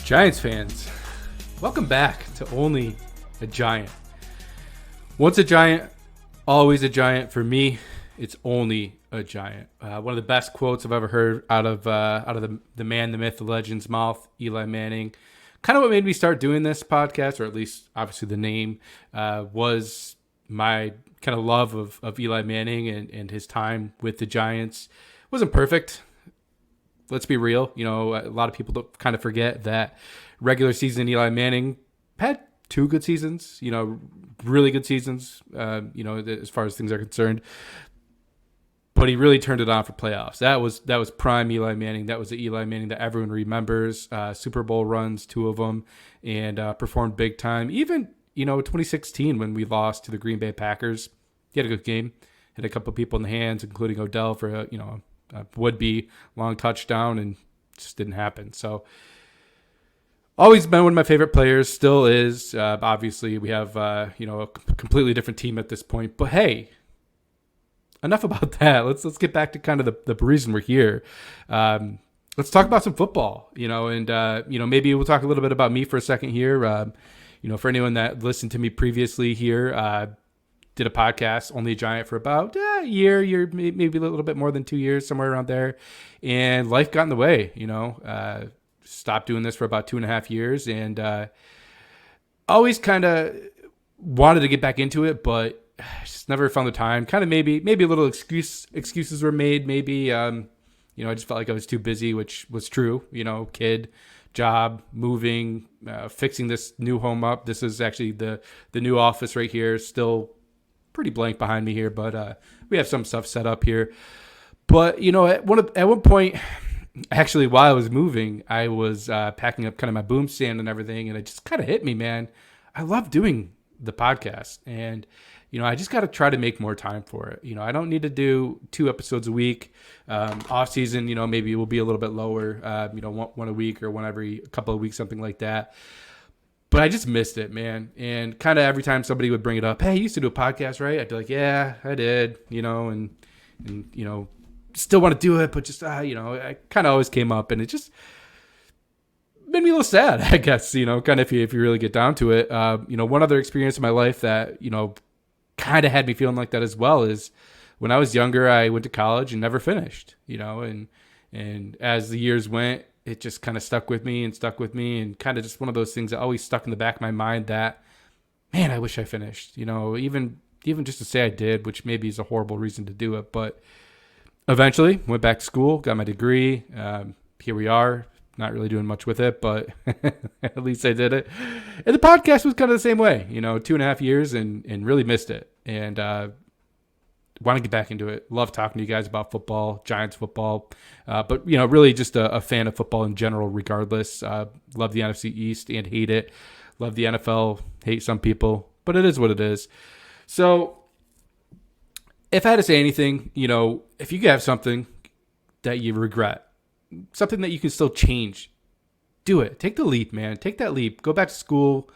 Giants fans, welcome back to Only a Giant. Once a Giant, always a Giant. For me, it's only a Giant. One of the best quotes I've ever heard out of the man, the myth, the legend's mouth, Eli Manning. Kind of what made me start doing this podcast, or at least obviously the name, was my kind of love of Eli Manning and his time with the Giants. Wasn't perfect. Let's be real. You know, a lot of people don't kind of forget that regular season Eli Manning had two good seasons, you know, really good seasons, as far as things are concerned. But he really turned it on for playoffs. That was prime Eli Manning. That was the Eli Manning that everyone remembers. Super Bowl runs, two of them, and performed big time. Even, 2016 when we lost to the Green Bay Packers, he had a good game. Hit a couple people in the hands, including Odell for a would-be long touchdown, and just didn't happen. So always been one of my favorite players, still is. Obviously, we have a completely different team at this point. But hey, enough about that. Let's get back to kind of the reason we're here. Let's talk about some football, and maybe we'll talk a little bit about me for a second here. For anyone that listened to me previously here, did a podcast, Only a Giant, for about a year, maybe a little bit more than 2 years, somewhere around there. And life got in the way, stopped doing this for about 2.5 years, and always kind of wanted to get back into it, but just never found the time. Kind of maybe a little excuses were made. Maybe, I just felt like I was too busy, which was true, kid, job, moving, fixing this new home up. This is actually the new office right here, still pretty blank behind me here, but we have some stuff set up here. But at one point, actually, while I was moving, I was packing up kind of my boom stand and everything, and it just kind of hit me, man. I love doing the podcast, and I just got to try to make more time for it. I don't need to do 2 episodes a week. Off season, maybe it will be a little bit lower. One a week or one every couple of weeks, something like that. But I just missed it, man. And kind of every time somebody would bring it up, hey, you used to do a podcast, right? I'd be like, yeah, I did, and still want to do it, but just, I kind of always came up, and it just made me a little sad, I guess, kind of if you really get down to it. One other experience in my life that, kind of had me feeling like that as well is when I was younger, I went to college and never finished, and as the years went, it just kind of stuck with me and kind of just one of those things that always stuck in the back of my mind that, man, I wish I finished, even just to say I did, which maybe is a horrible reason to do it. But eventually went back to school, got my degree. Here we are, not really doing much with it, but at least I did it. And the podcast was kind of the same way, 2.5 years and really missed it. And, want to get back into it. Love talking to you guys about football, Giants football, but really just a fan of football in general. Regardless, love the NFC East and hate it. Love the NFL, hate some people, but it is what it is. So, if I had to say anything, if you have something that you regret, something that you can still change, do it. Take the leap, man. Take that leap. Go back to school,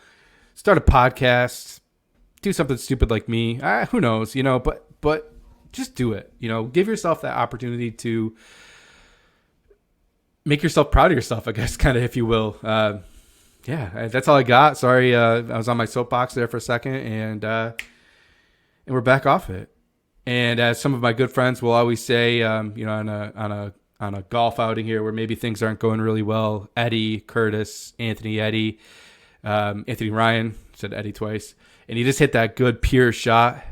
start a podcast, do something stupid like me. Who knows, but just do it. Give yourself that opportunity to make yourself proud of yourself, I guess, kind of, if you will. That's all I got. Sorry, I was on my soapbox there for a second, and we're back off it. And as some of my good friends will always say, on a golf outing here where maybe things aren't going really well, Eddie, Curtis, Anthony Ryan, said Eddie twice, and he just hit that good pure shot.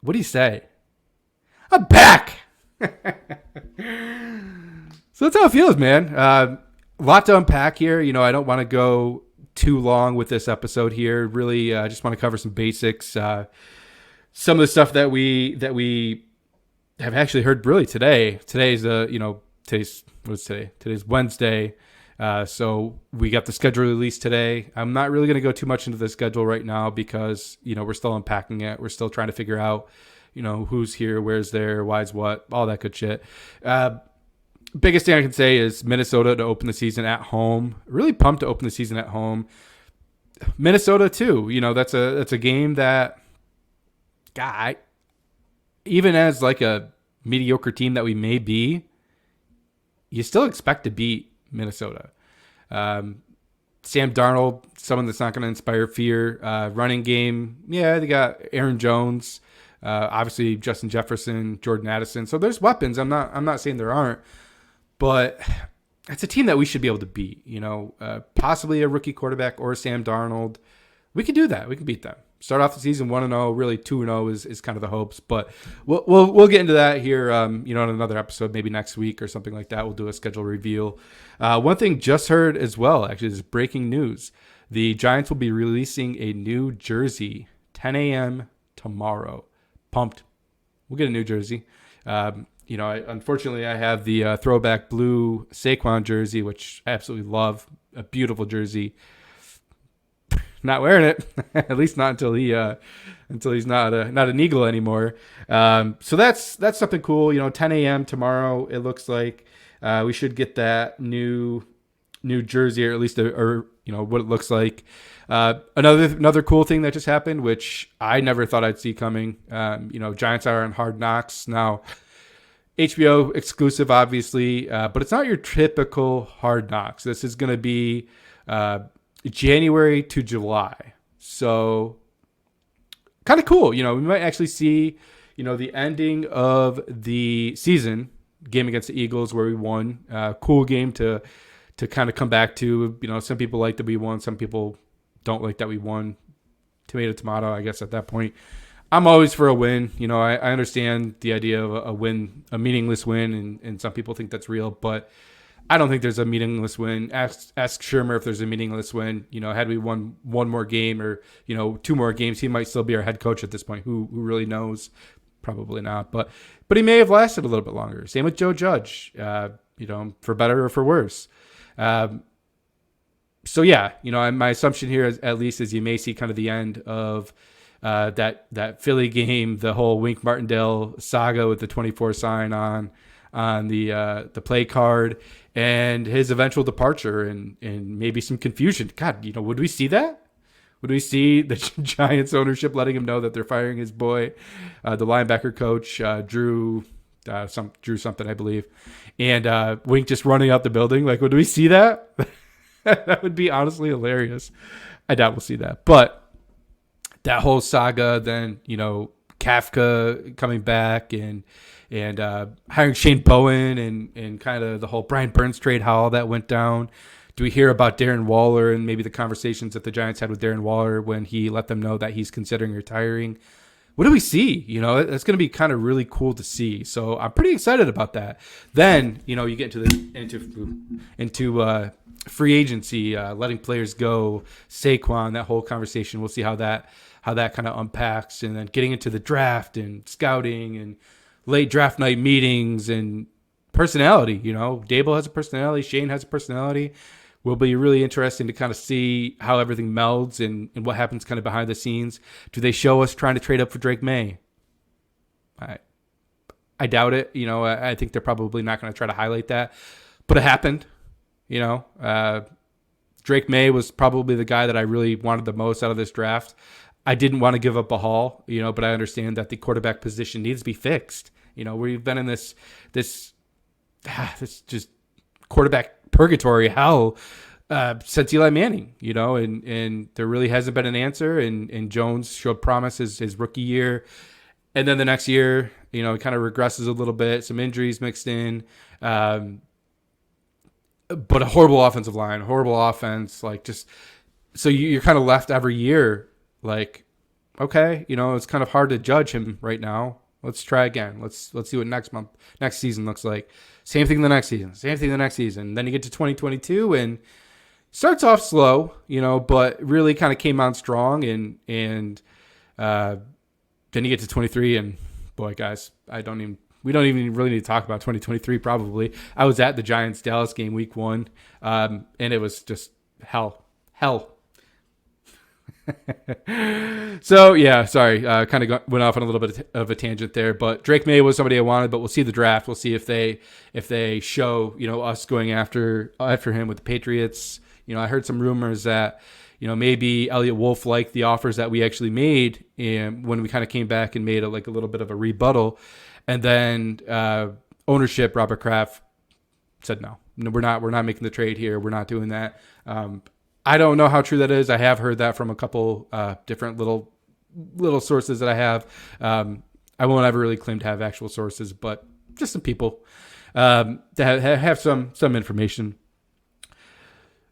What do you say? I'm back. So that's how it feels, man. A lot to unpack here. I don't want to go too long with this episode here. Really, I just want to cover some basics. Some of the stuff that we have actually heard really today. Today's what is today? Today's Wednesday. So we got the schedule released today. I'm not really going to go too much into the schedule right now because, we're still unpacking it. We're still trying to figure out, who's here, where's there, why's what, all that good shit. Biggest thing I can say is Minnesota to open the season at home. Really pumped to open the season at home. Minnesota too. That's a game that, God, even as like a mediocre team that we may be, you still expect to beat Minnesota. Sam Darnold, someone that's not going to inspire fear. Running game, yeah, they got Aaron Jones, obviously Justin Jefferson, Jordan Addison. So there's weapons. I'm not saying there aren't, but it's a team that we should be able to beat. Possibly a rookie quarterback or Sam Darnold. We can do that. We can beat them. Start off the season 1-0, really 2-0 is kind of the hopes, but we'll get into that here, in another episode, maybe next week or something like that. We'll do a schedule review. One thing just heard as well, actually, is breaking news. The Giants will be releasing a new jersey, 10 a.m. tomorrow. Pumped. We'll get a new jersey. Unfortunately, I have the throwback blue Saquon jersey, which I absolutely love. A beautiful jersey. Not wearing it, at least not until he's not an Eagle anymore. So that's something cool. 10 a.m. tomorrow. It looks like we should get that new jersey, or at least what it looks like. Another cool thing that just happened, which I never thought I'd see coming. Giants are on Hard Knocks now. HBO exclusive, obviously, but it's not your typical Hard Knocks. This is going to be January to July. So kind of cool. We might actually see, the ending of the season game against the Eagles where we won. Cool game to kind of come back to. Some people like that we won. Some people don't like that we won. Tomato, I guess at that point. I'm always for a win. I understand the idea of a win, a meaningless win, and some people think that's real, but I don't think there's a meaningless win. Ask Shermer if there's a meaningless win. Had we won one more game or, 2 more games, he might still be our head coach at this point. Who really knows? Probably not. But he may have lasted a little bit longer. Same with Joe Judge, for better or for worse. So, yeah, my assumption here is, at least, is you may see kind of the end of that Philly game, the whole Wink Martindale saga with the 24 sign on the play card, and his eventual departure and maybe some confusion. God, would we see that? Would we see the Giants ownership letting him know that they're firing his boy, the linebacker coach, Drew something, I believe, and Wink just running out the building? Like, would we see that? That would be honestly hilarious. I doubt we'll see that. But that whole saga, then, Kafka coming back and hiring Shane Bowen and kind of the whole Brian Burns trade, how all that went down. Do we hear about Darren Waller and maybe the conversations that the Giants had with Darren Waller when he let them know that he's considering retiring? What do we see? It's going to be kind of really cool to see. So I'm pretty excited about that. Then, you get into free agency, letting players go, Saquon, that whole conversation. We'll see how that kind of unpacks, and then getting into the draft and scouting and late draft night meetings and personality. Dable has a personality. Shane has a personality. Will be really interesting to kind of see how everything melds and what happens kind of behind the scenes. Do they show us trying to trade up for Drake May? I doubt it. I think they're probably not going to try to highlight that, but it happened. Drake May was probably the guy that I really wanted the most out of this draft. I didn't want to give up a haul, but I understand that the quarterback position needs to be fixed. We've been in this just quarterback purgatory hell since Eli Manning, and there really hasn't been an answer. And Jones showed promise his rookie year, and then the next year, it kind of regresses a little bit, some injuries mixed in, but a horrible offensive line, horrible offense, so you're kind of left every year. Like, okay, it's kind of hard to judge him right now. Let's try again. Let's see what next season looks like. Same thing the next season. Then you get to 2022 and starts off slow, but really kind of came on strong. And then you get to 23 and boy, guys, we don't even really need to talk about 2023 probably. I was at the Giants-Dallas game week 1, and it was just hell. So, yeah, sorry. Kind of went off on a little bit of a tangent there. But Drake May was somebody I wanted, but we'll see the draft. We'll see if they show, us going after him with the Patriots. I heard some rumors that, maybe Elliott Wolf liked the offers that we actually made when we kind of came back and made a little bit of a rebuttal. And then ownership, Robert Kraft, said no. We're not making the trade here. We're not doing that. I don't know how true that is. I have heard that from a couple different little sources that I have. I won't ever really claim to have actual sources, but just some people that have some information.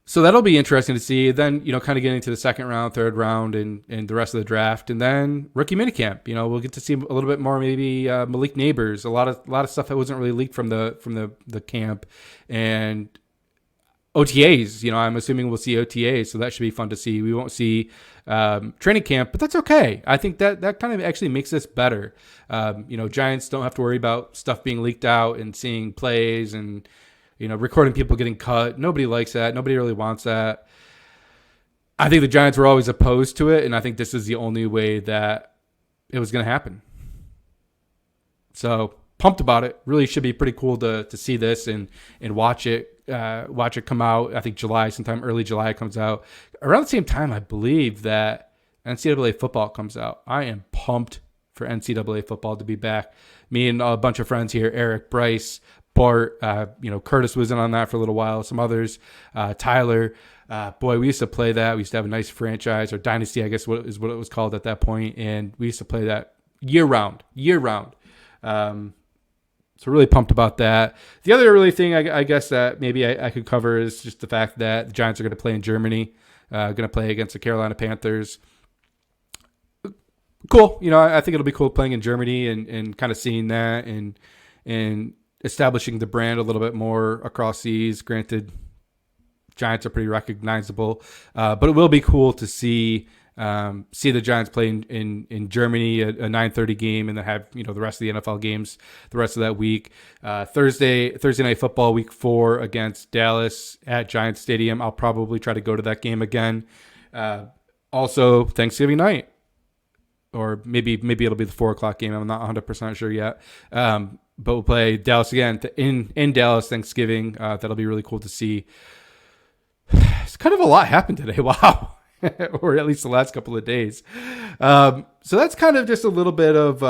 So that'll be interesting to see. Then, kind of getting to the second round, third round, and the rest of the draft, and then rookie minicamp. We'll get to see a little bit more, maybe Malik Neighbors, a lot of stuff that wasn't really leaked from the camp, and OTAs. I'm assuming we'll see OTAs, so that should be fun to see. We won't see training camp, but that's okay. I think that kind of actually makes this better. Giants don't have to worry about stuff being leaked out and seeing plays and recording people getting cut. Nobody likes that. Nobody really wants that. I think the Giants were always opposed to it, and I think this is the only way that it was going to happen. So pumped about it. Really should be pretty cool to see this and watch it. Watch it come out. I think sometime early July it comes out. Around the same time, I believe that NCAA football comes out. I am pumped for NCAA football to be back. Me and a bunch of friends here, Eric, Bryce, Bart, Curtis was in on that for a little while. Some others, Tyler. Boy, we used to play that. We used to have a nice franchise, or dynasty, I guess what it was called at that point, and we used to play that year round. So really pumped about that. The other really thing I guess that maybe I could cover is just the fact that the Giants are going to play in Germany, going to play against the Carolina Panthers. Cool. I think it'll be cool playing in Germany and kind of seeing that and establishing the brand a little bit more across seas. Granted, Giants are pretty recognizable, but it will be cool to see the Giants play in Germany, a 9:30 game, and then have the rest of the NFL games the rest of that week. Thursday night football, week 4 against Dallas at Giants Stadium. I'll probably try to go to that game again. Also Thanksgiving night, or maybe it'll be the 4:00 game. I'm not 100% sure yet. But we'll play Dallas again in Dallas Thanksgiving. That'll be really cool to see. It's kind of a lot happened today. Wow. Or at least the last couple of days. So that's kind of just a little bit of,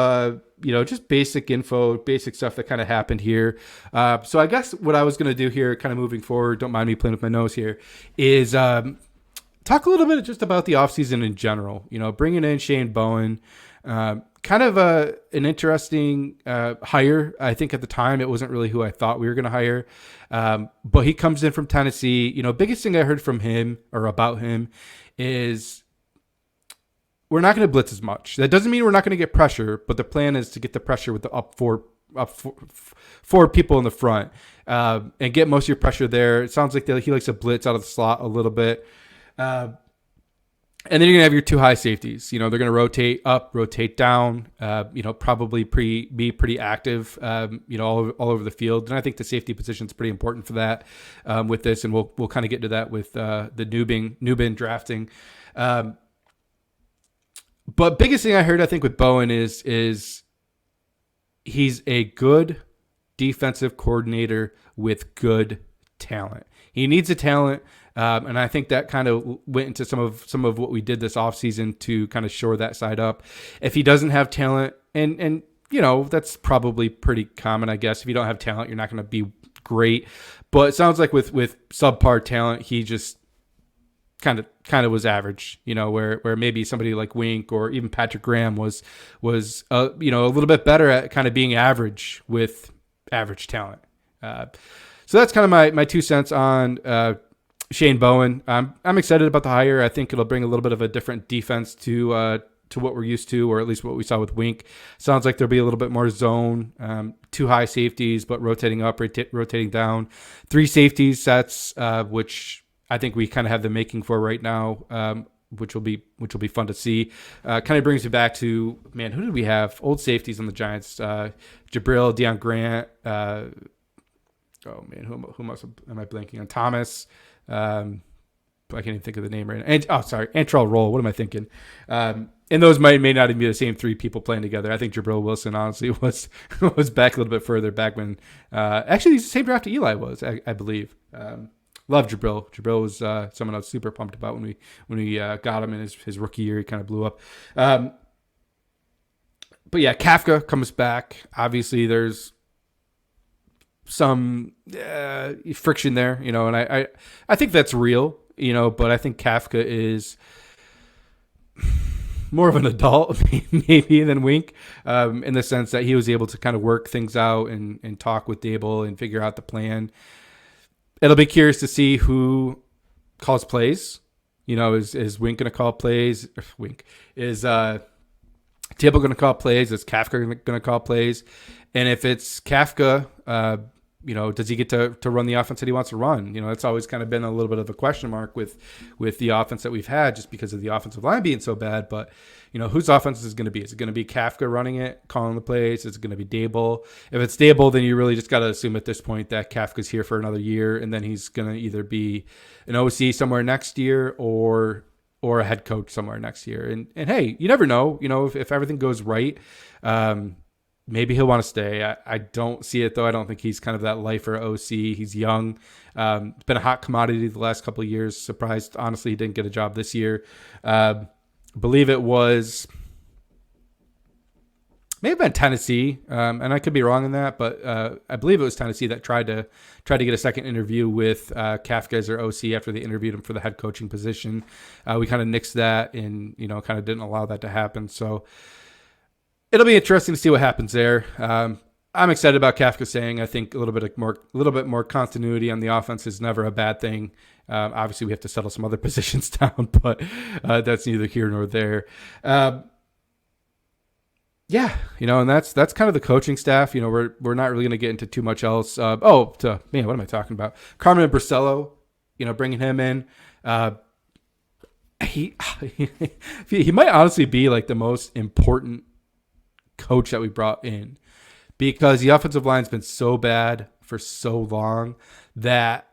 just basic info, basic stuff that kind of happened here. So I guess what I was going to do here, kind of moving forward, don't mind me playing with my nose here, is talk a little bit just about the offseason in general. Bringing in Shane Bowen, kind of an interesting hire. I think at the time it wasn't really who I thought we were going to hire. But he comes in from Tennessee. Biggest thing I heard from him or about him is we're not going to blitz as much. That doesn't mean we're not going to get pressure, but the plan is to get the pressure with the up four people in the front and get most of your pressure there. It sounds like he likes to blitz out of the slot a little bit. And then you're going to have your 2 high safeties. They're going to rotate up, rotate down, probably be pretty active, all over the field. And I think the safety position is pretty important for that with this. And we'll kind of get to that with the Newbin drafting. But biggest thing I heard, I think, with Bowen is he's a good defensive coordinator with good talent. He needs a talent. And I think that kind of went into some of what we did this offseason to kind of shore that side up. If he doesn't have talent, and that's probably pretty common, I guess. If you don't have talent, you're not going to be great. But it sounds like with subpar talent, he just kind of was average. Where maybe somebody like Wink or even Patrick Graham was a little bit better at kind of being average with average talent. So that's kind of my 2 cents on Shane Bowen. I'm excited about the hire. I think it'll bring a little bit of a different defense to what we're used to, or at least what we saw with Wink. Sounds like there'll be a little bit more zone, 2 high safeties, but rotating up, rotating down, 3 safety sets, which I think we kind of have the making for right now, which will be fun to see. Kind of brings me back to, man, who did we have? Old safeties on the Giants. Jabril, Deion Grant. Oh man, who else am I blanking on? Thomas. I can't even think of the name right now. Antrell Roll. What am I thinking? And those may not even be the same 3 people playing together. I think Jabril Wilson honestly was back a little bit further back when actually the same draft Eli was, I believe. Love Jabril. Jabril was someone I was super pumped about when we got him in his rookie year. He kind of blew up. But yeah, Kafka comes back. Obviously, there's some friction there, and I think that's real. but I think Kafka is more of an adult maybe than Wink, in the sense that he was able to kind of work things out and talk with Dable and figure out the plan. It'll be curious to see who calls plays. Is Wink going to call plays? Wink. Is Dable going to call plays? Is Kafka going to call plays? And if it's Kafka, does he get to run the offense that he wants to run? It's always kind of been a little bit of a question mark with the offense that we've had, just because of the offensive line being so bad. But, whose offense is it going to be? Is it going to be Kafka running it, calling the plays? Is it going to be Dable? If it's Dable, then you really just got to assume at this point that Kafka's here for another year, and then he's going to either be an OC somewhere next year or a head coach somewhere next year. And hey, you never know. If everything goes right, maybe he'll want to stay. I don't see it, though. I don't think he's kind of that lifer OC. He's young. It's been a hot commodity the last couple of years. Surprised, honestly, he didn't get a job this year. Believe it was maybe been Tennessee, and I could be wrong on that, but I believe it was Tennessee that tried to get a second interview with Kafka as their OC after they interviewed him for the head coaching position. We kind of nixed that and kind of didn't allow that to happen. So it'll be interesting to see what happens there. I'm excited about Kafka staying. I think a little bit more continuity on the offense is never a bad thing. Obviously, we have to settle some other positions down, but that's neither here nor there. And that's kind of the coaching staff. We're not really going to get into too much else. What am I talking about? Carmen Bracello, bringing him in. He might honestly be like the most important coach that we brought in, because the offensive line's been so bad for so long that,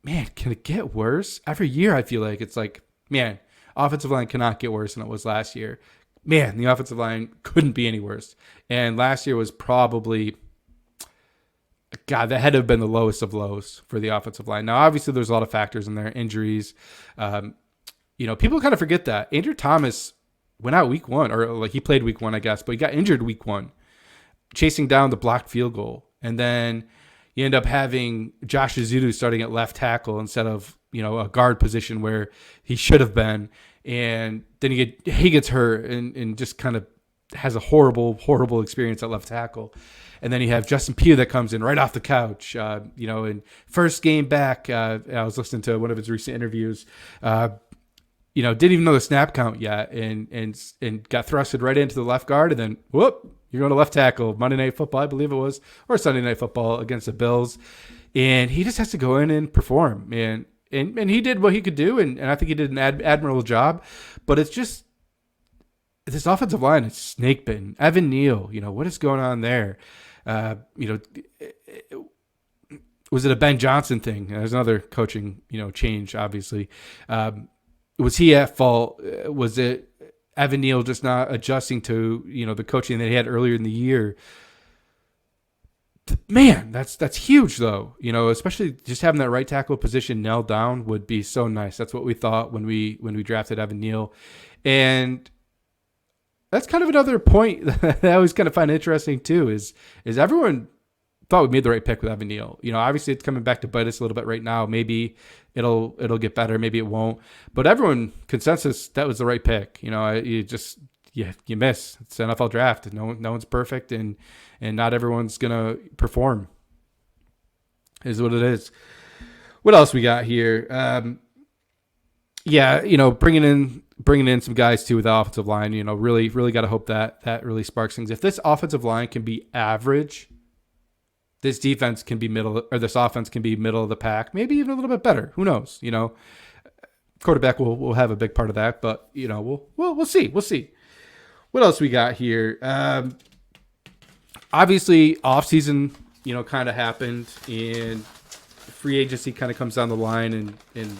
man, can it get worse? Every year I feel like it's like, man, offensive line cannot get worse than it was last year. Man, the offensive line couldn't be any worse. And last year was probably, God, that had to have been the lowest of lows for the offensive line. Now, obviously, there's a lot of factors in there, injuries. People kind of forget that. Andrew Thomas went out week one, or like he played week one, I guess, but he got injured week one, chasing down the blocked field goal. And then you end up having Josh Azudu starting at left tackle instead of, a guard position where he should have been. And then he gets hurt and just kind of has a horrible, horrible experience at left tackle. And then you have Justin Pugh that comes in right off the couch, and first game back, I was listening to one of his recent interviews, didn't even know the snap count yet, and got thrusted right into the left guard, and then whoop, you're going to left tackle. Monday Night Football, I believe it was, or Sunday Night Football against the Bills, and he just has to go in and perform, man. And he did what he could do, and I think he did an admirable job. But it's just this offensive line is snake bitten. Evan Neal, what is going on there? Was it a Ben Johnson thing? There's another coaching, change, obviously. Was he at fault? Was it Evan Neal just not adjusting to, the coaching that he had earlier in the year? Man, that's huge, though. Especially just having that right tackle position nailed down would be so nice. That's what we thought when we drafted Evan Neal. And that's kind of another point that I always kind of find interesting, too, is everyone thought we made the right pick with Evan Neal. Obviously it's coming back to bite us a little bit right now. Maybe it'll get better. Maybe it won't. But everyone, consensus, that was the right pick. You miss. It's an NFL draft. No one's perfect, and not everyone's gonna perform. Is what it is. What else we got here? Bringing in some guys too with the offensive line. Really got to hope that really sparks things. If this offensive line can be average, this defense can be middle, or this offense can be middle of the pack, maybe even a little bit better. Who knows? Quarterback will have a big part of that, but we'll see. We'll see. What else we got here? Obviously, offseason, kind of happened, and free agency kind of comes down the line, and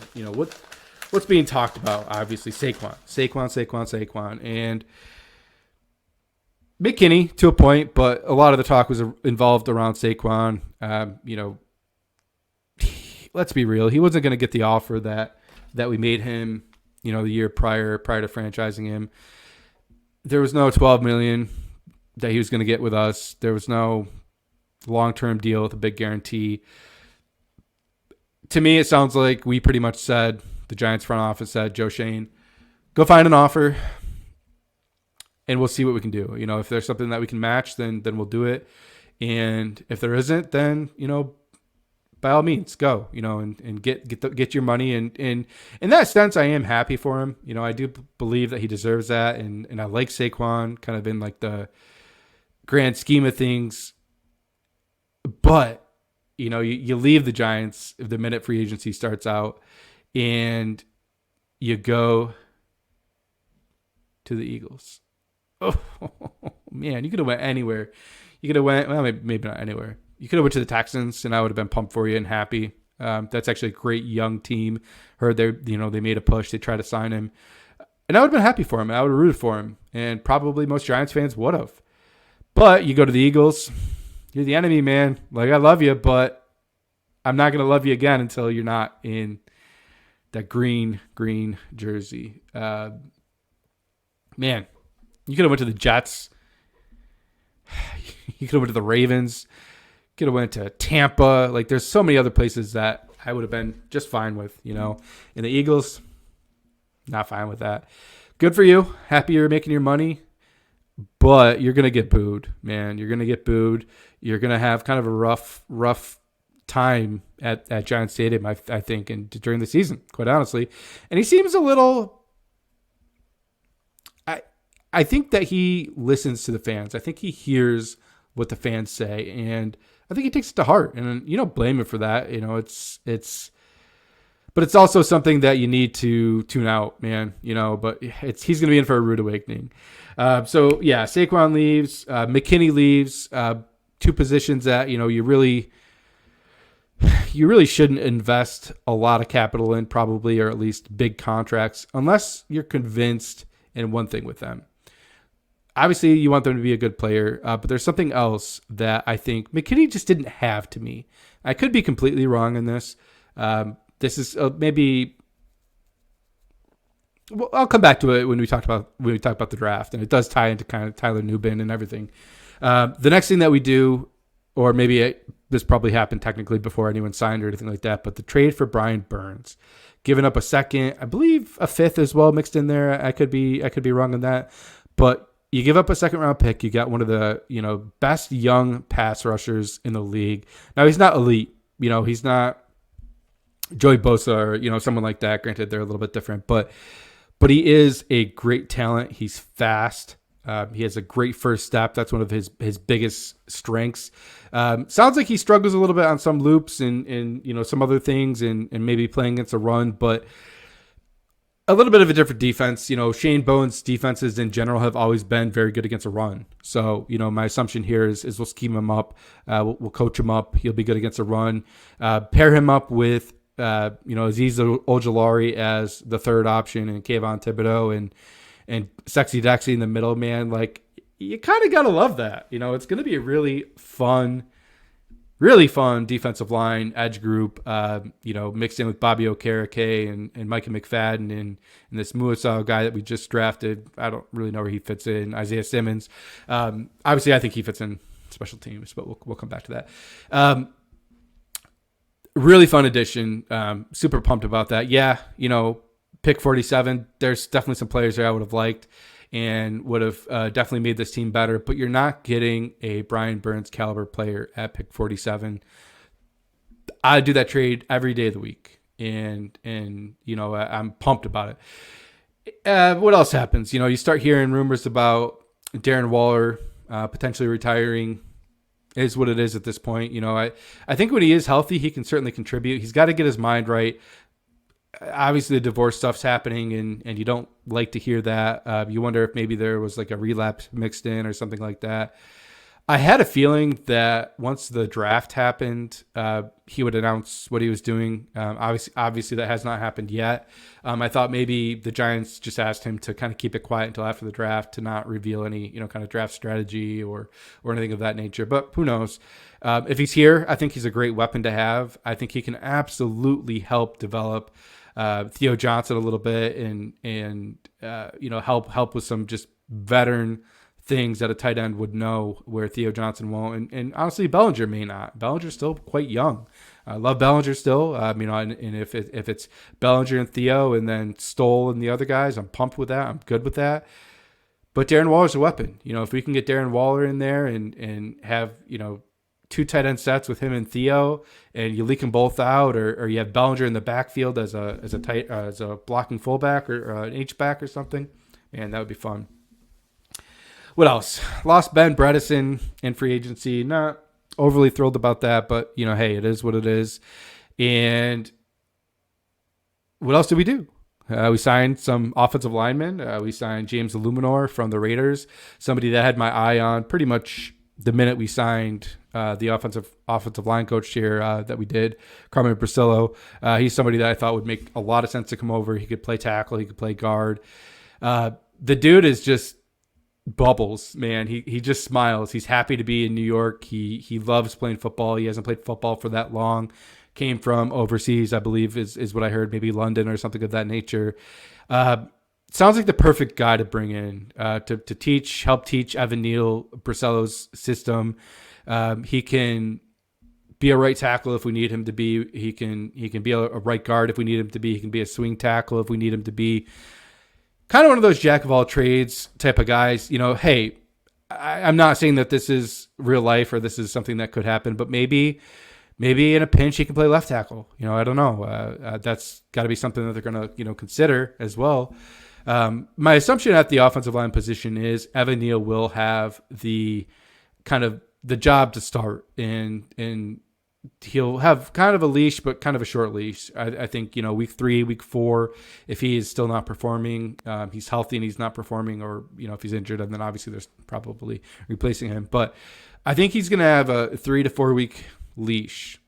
what's being talked about? Obviously, Saquon, and McKinney to a point, but a lot of the talk was involved around Saquon. Let's be real, he wasn't going to get the offer that we made him, the year prior to franchising him. There was no $12 million that he was going to get with us. There was no long-term deal with a big guarantee. to me, it sounds like we pretty much said, the Giants front office said, Joe Shane, go find an offer and we'll see what we can do. If there's something that we can match, then we'll do it. And if there isn't, then, by all means, go, and get your money. And in that sense, I am happy for him. I do believe that he deserves that. And I like Saquon kind of in like the grand scheme of things. But, you leave the Giants the minute free agency starts out and you go to the Eagles. Oh, man, you could have went anywhere. You could have went, well, maybe not anywhere. You could have went to the Texans, and I would have been pumped for you and happy. That's actually a great young team. Heard they made a push. They tried to sign him, and I would have been happy for him. I would have rooted for him, and probably most Giants fans would have. But you go to the Eagles, you're the enemy, man. Like, I love you, but I'm not going to love you again until you're not in that green jersey. Man, you could have went to the Jets. You could have went to the Ravens. Could have went to Tampa. Like, there's so many other places that I would have been just fine with, And the Eagles, not fine with that. Good for you. Happy you're making your money. But you're going to get booed, man. You're going to get booed. You're going to have kind of a rough time at Giant Stadium, I think, and during the season, quite honestly. And he seems a little... I think that he listens to the fans. I think he hears what the fans say, and I think he takes it to heart. And you don't blame him for that. But it's also something that you need to tune out, man. But he's going to be in for a rude awakening. So yeah, Saquon leaves, McKinney leaves. Two positions that you really shouldn't invest a lot of capital in, probably, or at least big contracts, unless you're convinced in one thing with them. Obviously, you want them to be a good player, but there's something else that I think McKinney just didn't have to me. I could be completely wrong in this. This is maybe. Well, I'll come back to it when we talk about the draft, and it does tie into kind of Tyler Nubin and everything. The next thing that we do, or maybe this probably happened technically before anyone signed or anything like that, but the trade for Brian Burns, giving up a second, I believe a fifth as well mixed in there. I could be wrong on that, but you give up a second round pick. You got one of the best young pass rushers in the league. Now, he's not elite. He's not Joey Bosa or someone like that. Granted, they're a little bit different, but he is a great talent. He's fast. He has a great first step. That's one of his biggest strengths. Sounds like he struggles a little bit on some loops and some other things and maybe playing against a run, but a little bit of a different defense. Shane Bowen's defenses in general have always been very good against a run. So, my assumption here is we'll scheme him up. We'll coach him up. He'll be good against a run. Pair him up with, Azeez Ojulari as the third option and Kayvon Thibodeau and Sexy Dexy in the middle, man. Like, you kind of got to love that. It's going to be a really fun defensive line, edge group, mixed in with Bobby Okereke and Micah McFadden and this Muasau guy that we just drafted. I don't really know where he fits in. Isaiah Simmons. Obviously, I think he fits in special teams, but we'll come back to that. Really fun addition. Super pumped about that. Yeah, pick 47. There's definitely some players there I would have liked and would have definitely made this team better, but you're not getting a Brian Burns caliber player at pick 47. I do that trade every day of the week, and I'm pumped about it. What else happens? You start hearing rumors about Darren Waller potentially retiring. Is what it is at this point. I think when he is healthy, he can certainly contribute. He's got to get his mind right. Obviously, the divorce stuff's happening, and you don't like to hear that. You wonder if maybe there was like a relapse mixed in or something like that. I had a feeling that once the draft happened, he would announce what he was doing. Obviously, that has not happened yet. I thought maybe the Giants just asked him to kind of keep it quiet until after the draft to not reveal any, kind of draft strategy or anything of that nature. But who knows? If he's here, I think he's a great weapon to have. I think he can absolutely help develop Theo Johnson a little bit and help with some just veteran things that a tight end would know where Theo Johnson won't. And honestly, Bellinger may not. Bellinger's still quite young. I love Bellinger still. And if it's Bellinger and Theo and then Stoll and the other guys, I'm pumped with that. I'm good with that. But Darren Waller's a weapon. If we can get Darren Waller in there and have, two tight end sets with him and Theo, and you leak them both out, or you have Bellinger in the backfield as a blocking fullback or an H-back or something, man, that would be fun. What else? Lost Ben Bredesen in free agency. Not overly thrilled about that, but hey, it is what it is. And what else did we do? We signed some offensive linemen. We signed James Illuminor from the Raiders, somebody that I had my eye on pretty much the minute we signed the offensive line coach here that we did, Carmen Brasillo. He's somebody that I thought would make a lot of sense to come over. He could play tackle. He could play guard. The dude is just bubbles, man. He just smiles. He's happy to be in New York. He loves playing football. He hasn't played football for that long. Came from overseas, I believe, is what I heard, maybe London or something of that nature. Sounds like the perfect guy to bring in to help teach Evan Neal Brasillo's system. He can be a right tackle if we need him to be. He can be a right guard if we need him to be. He can be a swing tackle if we need him to be. Kind of one of those jack of all trades type of guys. Hey, I'm not saying that this is real life or this is something that could happen, but maybe in a pinch he can play left tackle. I don't know. That's got to be something that they're going to consider as well. My assumption at the offensive line position is Evan Neal will have the kind of the job to start, and he'll have kind of a leash, but kind of a short leash. I think, week 3, week 4, if he is still not performing, he's healthy and he's not performing, or, if he's injured, and then obviously there's probably replacing him. But I think he's going to have a 3 to 4 week leash.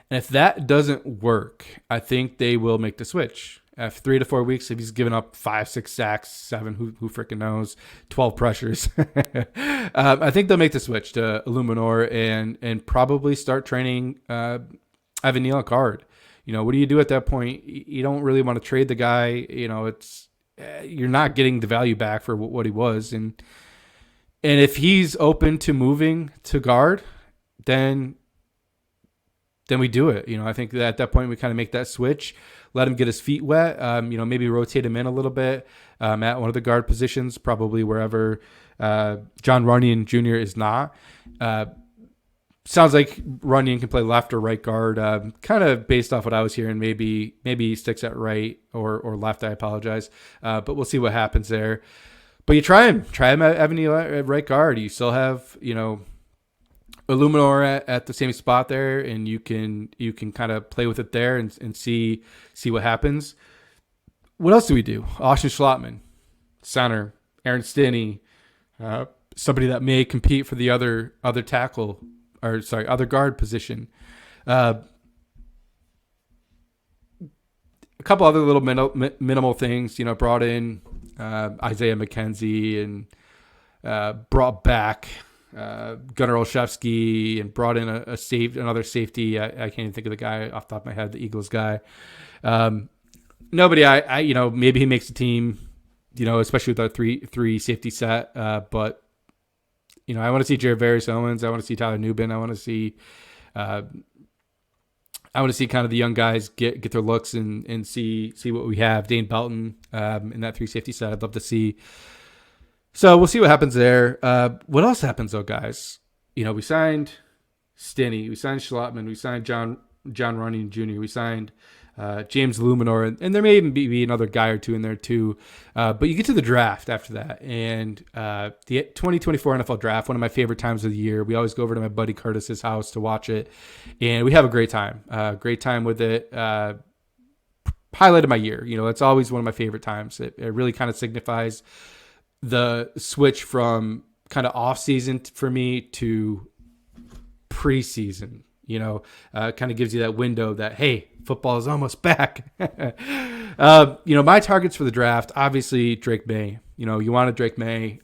And if that doesn't work, I think they will make the switch. After 3 to 4 weeks, if he's given up 5, 6 sacks, 7, who freaking knows, 12 pressures, I think they'll make the switch to Illuminor and probably start training Evan Neal at guard. What do you do at that point? You don't really want to trade the guy. It's you're not getting the value back for what he was, and if he's open to moving to guard, then we do it. I think that at that point we kind of make that switch. Let him get his feet wet, maybe rotate him in a little bit at one of the guard positions, probably wherever John Runyon Jr. is not. Sounds like Runyon can play left or right guard, kind of based off what I was hearing. Maybe he sticks at right or left. I apologize, but we'll see what happens there. But you try him at Evan Neal at right guard. You still have, Illuminor at the same spot there, and you can kind of play with it there and see what happens. What else do we do? Austin Schlottman, center. Aaron Stinney, somebody that may compete for the other tackle, other guard position. A couple other little minimal things, brought in Isaiah McKenzie and brought back Gunnar Olszewski and brought in another safety. I can't even think of the guy off the top of my head, the Eagles guy. Nobody, maybe he makes the team, especially with our three safety set. But I want to see Jared Various Owens. I want to see Tyler Nubin. I want to see kind of the young guys get their looks and see what we have. Dane Belton in that 3 safety set. I'd love to see. So we'll see what happens there. What else happens though, guys? We signed Stinney, we signed Schlottman, we signed John Runyon Jr., we signed James Illuminor, and there may even be another guy or two in there too. But you get to the draft after that, and the 2024 NFL draft, one of my favorite times of the year. We always go over to my buddy Curtis's house to watch it, and we have a great time. Great time with it. Highlight of my year. It's always one of my favorite times. It really kind of signifies the switch from kind of off season for me to preseason, kind of gives you that window that, hey, football is almost back. My targets for the draft, obviously Drake May. You wanted Drake May.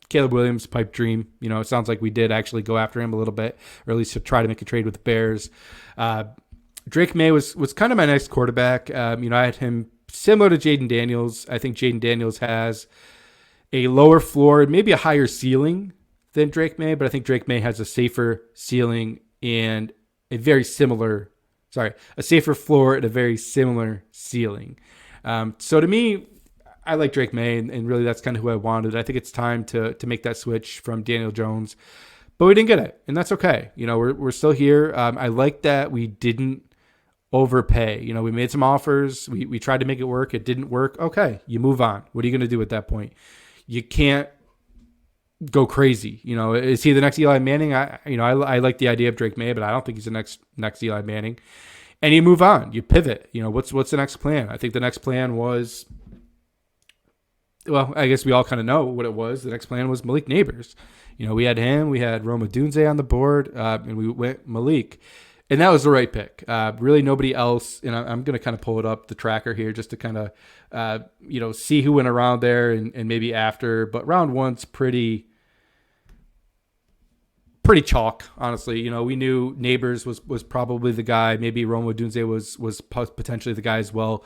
Caleb Williams, pipe dream. It sounds like we did actually go after him a little bit, or at least to try to make a trade with the Bears. Drake May was kind of my next quarterback. I had him similar to Jaden Daniels. I think Jaden Daniels has a lower floor, maybe a higher ceiling than Drake May, but I think Drake May has a safer ceiling and a safer floor and a very similar ceiling. So to me, I like Drake May, and really that's kind of who I wanted. I think it's time to make that switch from Daniel Jones, but we didn't get it, and that's okay. We're still here. I like that we didn't overpay. We made some offers. We tried to make it work. It didn't work. Okay, you move on. What are you going to do at that point? You can't go crazy. Is he the next Eli Manning? I like the idea of Drake May, but I don't think he's the next Eli Manning. And you move on. You pivot. What's the next plan? I think the next plan was, well, I guess we all kind of know what it was. The next plan was Malik Neighbors. We had him. We had Rome Odunze on the board, and we went Malik. And that was the right pick. Really nobody else. And I'm going to kind of pull it up, the tracker here, just to kind of, see who went around there and maybe after. But round one's pretty chalk, honestly. We knew Neighbors was probably the guy. Maybe Rome Odunze was potentially the guy as well.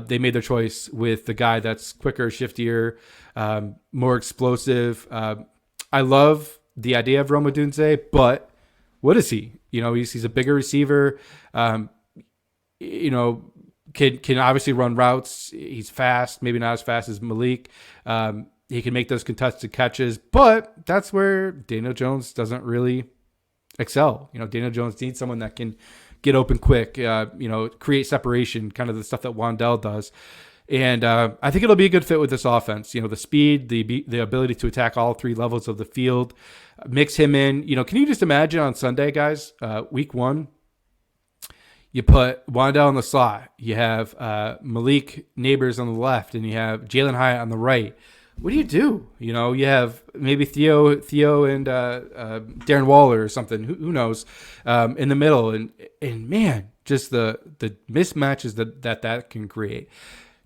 They made their choice with the guy that's quicker, shiftier, more explosive. I love the idea of Rome Odunze, but what is he? He's a bigger receiver. Can obviously run routes. He's fast, maybe not as fast as Malik. He can make those contested catches, but that's where Daniel Jones doesn't really excel. Daniel Jones needs someone that can get open quick, create separation, kind of the stuff that Wan'Dale does. And I think it'll be a good fit with this offense. The speed, the ability to attack all three levels of the field, mix him in. Can you just imagine on Sunday, guys, week one, you put Wan'Dale in the slot. You have Malik Neighbors on the left, and you have Jalen Hyatt on the right. What do? You have maybe Theo and Darren Waller or something. Who knows? In the middle, and man, just the mismatches that can create.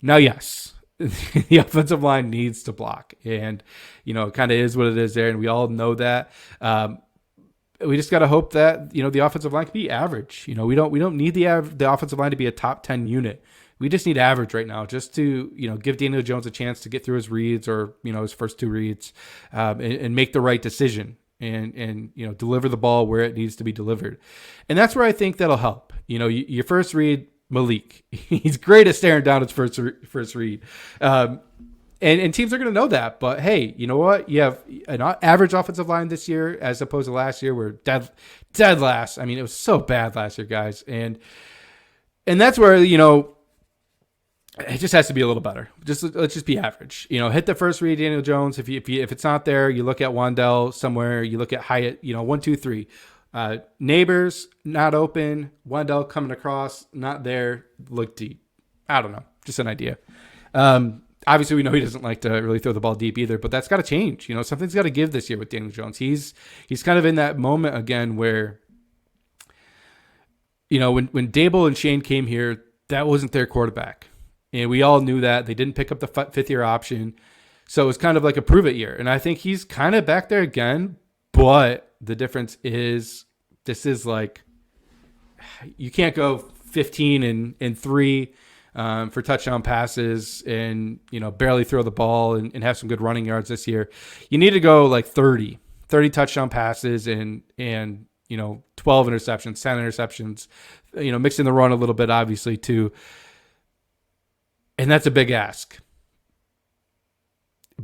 Now, yes, the offensive line needs to block, and it kind of is what it is there, and we all know that. We just got to hope that the offensive line can be average. We don't need the offensive line to be a top 10 unit. We just need average right now, just to give Daniel Jones a chance to get through his reads or his first two reads, and make the right decision and deliver the ball where it needs to be delivered, and that's where I think that'll help. Your first read. Malik, he's great at staring down his first read, and teams are going to know that. But hey, you know what? You have an average offensive line this year as opposed to last year. We're dead last. I mean, it was so bad last year, guys, and that's where it just has to be a little better. Let's just be average. Hit the first read, Daniel Jones. If it's not there, you look at Wan'Dale somewhere. You look at Hyatt. 1, 2, 3. Neighbors not open. Wan'Dale coming across, not there. Look deep. I don't know. Just an idea. Obviously, we know he doesn't like to really throw the ball deep either, but that's got to change. Something's got to give this year with Daniel Jones. He's kind of in that moment again where, when Dable and Shane came here, that wasn't their quarterback, and we all knew that. They didn't pick up the fifth-year option, so it was kind of like a prove-it year. And I think he's kind of back there again, but the difference is this is like you can't go 15 and 3 for touchdown passes and barely throw the ball and have some good running yards this year. You need to go like 30 touchdown passes and 12 interceptions, 10 interceptions, mixing the run a little bit obviously too. And that's a big ask.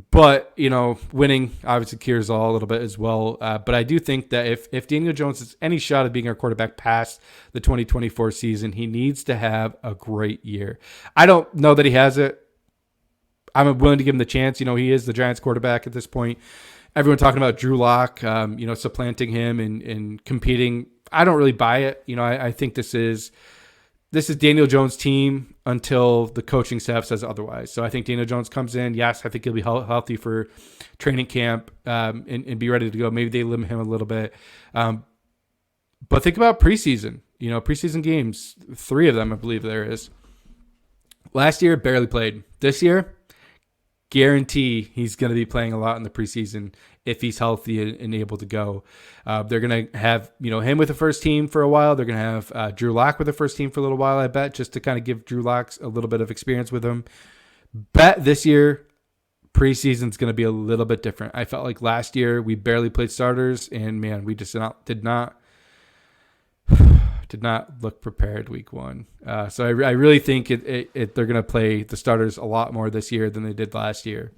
But, winning obviously cures all a little bit as well. But I do think that if Daniel Jones has any shot of being our quarterback past the 2024 season, he needs to have a great year. I don't know that he has it. I'm willing to give him the chance. He is the Giants quarterback at this point. Everyone talking about Drew Lock, supplanting him and competing. I don't really buy it. I think this is Daniel Jones' team until the coaching staff says otherwise. So I think Daniel Jones comes in. Yes, I think he'll be healthy for training camp and be ready to go. Maybe they limit him a little bit. But think about preseason. Preseason games, 3 of them I believe there is. Last year, barely played. This year, guarantee he's going to be playing a lot in the preseason if he's healthy and able to go. They're going to have him with the first team for a while. They're going to have Drew Lock with the first team for a little while, I bet, just to kind of give Drew Lock a little bit of experience with him. Bet this year, preseason's going to be a little bit different. I felt like last year we barely played starters, and man, we just did not look prepared week one. So I really think they're going to play the starters a lot more this year than they did last year.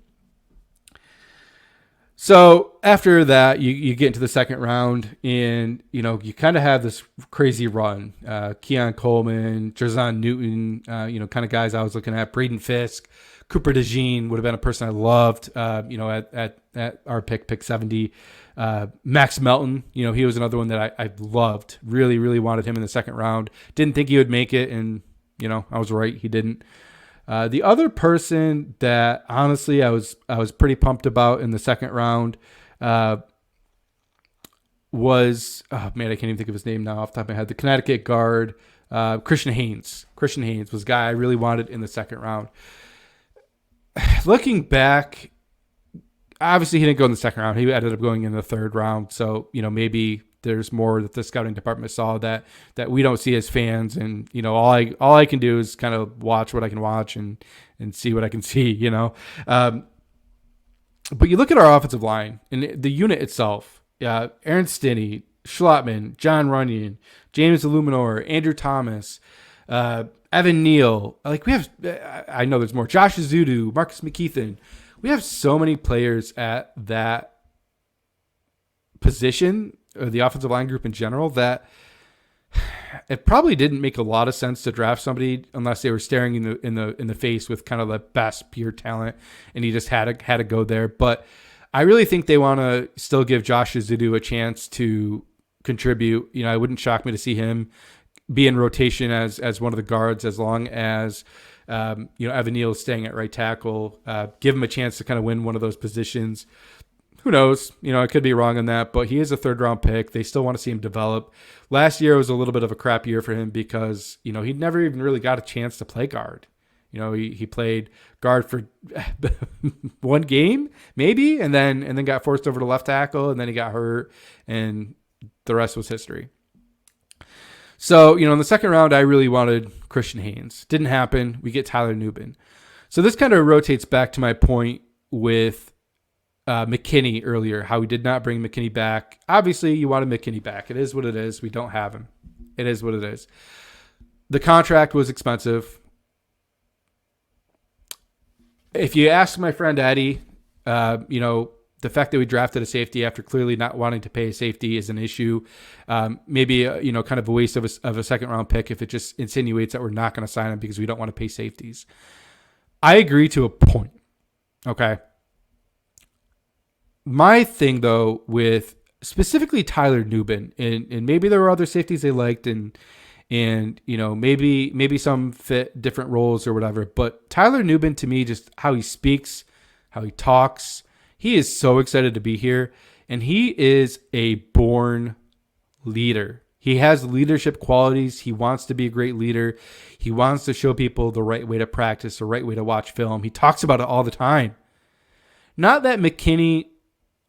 So after that, you get into the second round, and you kind of have this crazy run. Keon Coleman, Jerzon Newton, kind of guys I was looking at. Braden Fisk, Cooper DeJean would have been a person I loved. At our pick 70. Max Melton, he was another one that I loved. Really, really wanted him in the second round. Didn't think he would make it, and I was right. He didn't. The other person that honestly I was pretty pumped about in the second round was I can't even think of his name now off the top of my head. The Connecticut guard, Christian Haynes. Christian Haynes was a guy I really wanted in the second round. Looking back, obviously he didn't go in the second round. He ended up going in the third round. So, maybe there's more that the scouting department saw that we don't see as fans. And, all I can do is kind of watch what I can watch and see what I can see, But you look at our offensive line and the unit itself, Aaron Stinney, Schlottman, John Runyon, James Illuminor, Andrew Thomas, Evan Neal. Like we have, I know there's more. Josh Azudu, Marcus McKeithen. We have so many players at that position, or the offensive line group in general, that it probably didn't make a lot of sense to draft somebody unless they were staring in the face with kind of the best pure talent, and he just had to go there. But I really think they want to still give Josh Azudu a chance to contribute. It wouldn't shock me to see him be in rotation as one of the guards, as long as Evan Neal is staying at right tackle. Give him a chance to kind of win one of those positions. Who knows? I could be wrong on that, but he is a third-round pick. They still want to see him develop. Last year was a little bit of a crap year for him because he never even really got a chance to play guard. He played guard for one game maybe, and then got forced over to left tackle, and then he got hurt, and the rest was history. So, in the second round, I really wanted Christian Haynes. Didn't happen. We get Tyler Nubin. So this kind of rotates back to my point with McKinney earlier, how we did not bring McKinney back. Obviously, you wanted McKinney back. It is what it is. We don't have him. It is what it is. The contract was expensive. If you ask my friend Eddie, the fact that we drafted a safety after clearly not wanting to pay a safety is an issue. Maybe, kind of a waste of a second round pick if it just insinuates that we're not going to sign him because we don't want to pay safeties. I agree to a point. Okay. My thing though, with specifically Tyler Nubin, and maybe there were other safeties they liked and maybe some fit different roles or whatever, but Tyler Nubin, to me, just how he speaks, how he talks, he is so excited to be here, and he is a born leader. He has leadership qualities. He wants to be a great leader. He wants to show people the right way to practice, the right way to watch film. He talks about it all the time. Not that McKinney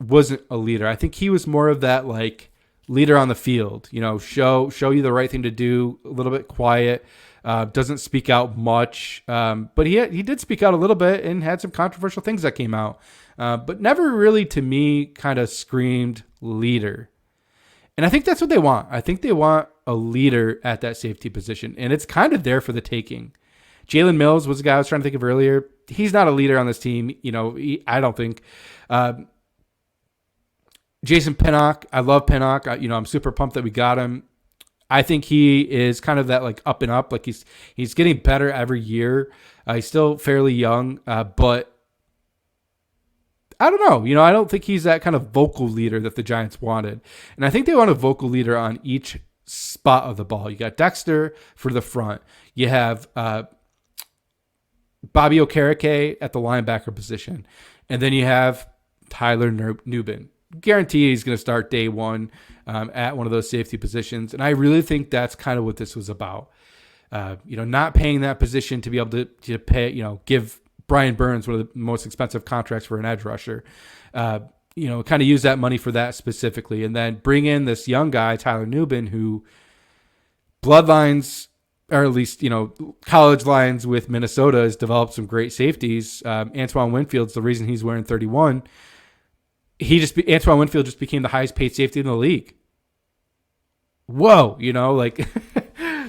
wasn't a leader. I think he was more of that like leader on the field. Show you the right thing to do. A little bit quiet. Doesn't speak out much, but he did speak out a little bit and had some controversial things that came out. But never really, to me, kind of screamed leader. And I think that's what they want. I think they want a leader at that safety position, and it's kind of there for the taking. Jalen Mills was the guy I was trying to think of earlier. He's not a leader on this team. I don't think. Jason Pinnock, I love Pinnock. I'm super pumped that we got him. I think he is kind of that like up and up. Like he's getting better every year. He's still fairly young, but I don't know. I don't think he's that kind of vocal leader that the Giants wanted. And I think they want a vocal leader on each spot of the ball. You got Dexter for the front. You have Bobby Okereke at the linebacker position. And then you have Tyler Nubin. Guarantee he's going to start day one at one of those safety positions. And I really think that's kind of what this was about. Not paying that position to be able to pay, give Brian Burns one of the most expensive contracts for an edge rusher. Kind of use that money for that specifically. And then bring in this young guy, Tyler Nubin, who bloodlines or at least, college lines with Minnesota has developed some great safeties. Antoine Winfield's the reason he's wearing 31. Antoine Winfield just became the highest paid safety in the league. Whoa,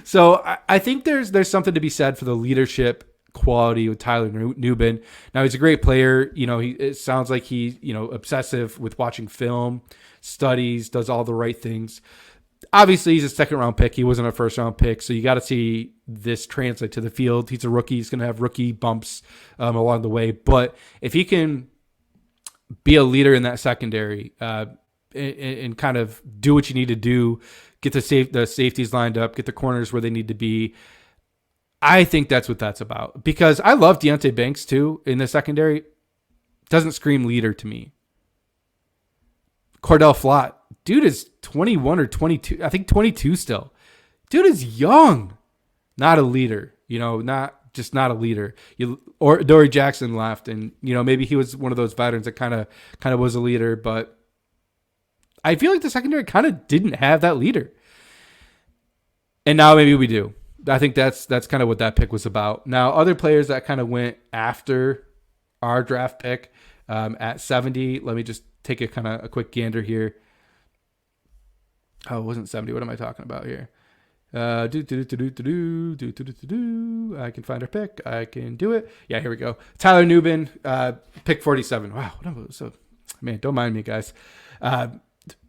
so I think there's something to be said for the leadership quality with Tyler Nubin. Now, he's a great player. It sounds like he's, obsessive with watching film, studies, does all the right things. Obviously, he's a second-round pick. He wasn't a first-round pick, so you got to see this translate to the field. He's a rookie. He's going to have rookie bumps along the way. But if he can be a leader in that secondary and kind of do what you need to do, get the safeties lined up, get the corners where they need to be, I think that's what that's about. Because I love Deonte Banks, too, in the secondary. Doesn't scream leader to me. Cordell Flott. Dude is 21 or 22. I think 22 still. Dude is young. Not a leader. Not a leader. Or Dory Jackson left, and maybe he was one of those veterans that kind of was a leader, but I feel like the secondary kind of didn't have that leader. And now maybe we do. I think that's kind of what that pick was about. Now, other players that kind of went after our draft pick at 70. Let me just take a quick gander here. Oh, it wasn't 70. What am I talking about here? I can find our pick. I can do it. Yeah, here we go. Tyler Nubin, pick 47. Wow. So, man, don't mind me, guys.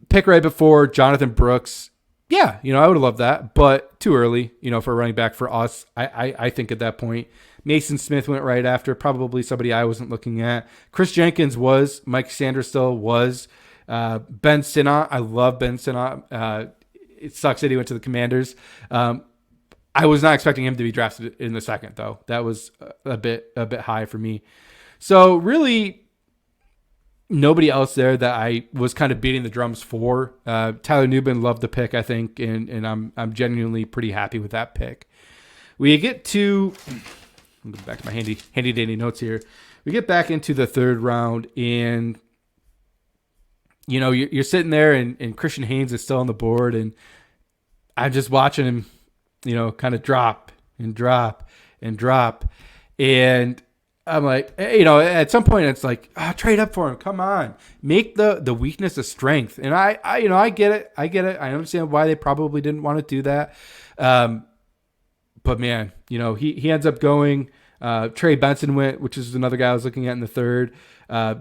Pick right before Jonathan Brooks. Yeah, I would have loved that, but too early, for a running back for us. I think at that point. Mason Smith went right after, probably somebody I wasn't looking at. Chris Jenkins was. Mike Sanders still was. Ben Sinnott, I love Ben Sinnott. It sucks that he went to the Commanders. I was not expecting him to be drafted in the second, though. That was a bit high for me. So really, nobody else there that I was kind of beating the drums for. Tyler Nubin loved the pick, I think, and I'm genuinely pretty happy with that pick. We get to, I'll go back to my handy dandy notes here. We get back into the third round, and you're sitting there, and Christian Haynes is still on the board, and I'm just watching him, kind of drop and drop and drop, and I'm like, at some point it's like, trade up for him. Come on, make the weakness a strength. And I get it. I understand why they probably didn't want to do that. But man, he ends up going. Trey Benson went, which is another guy I was looking at in the third.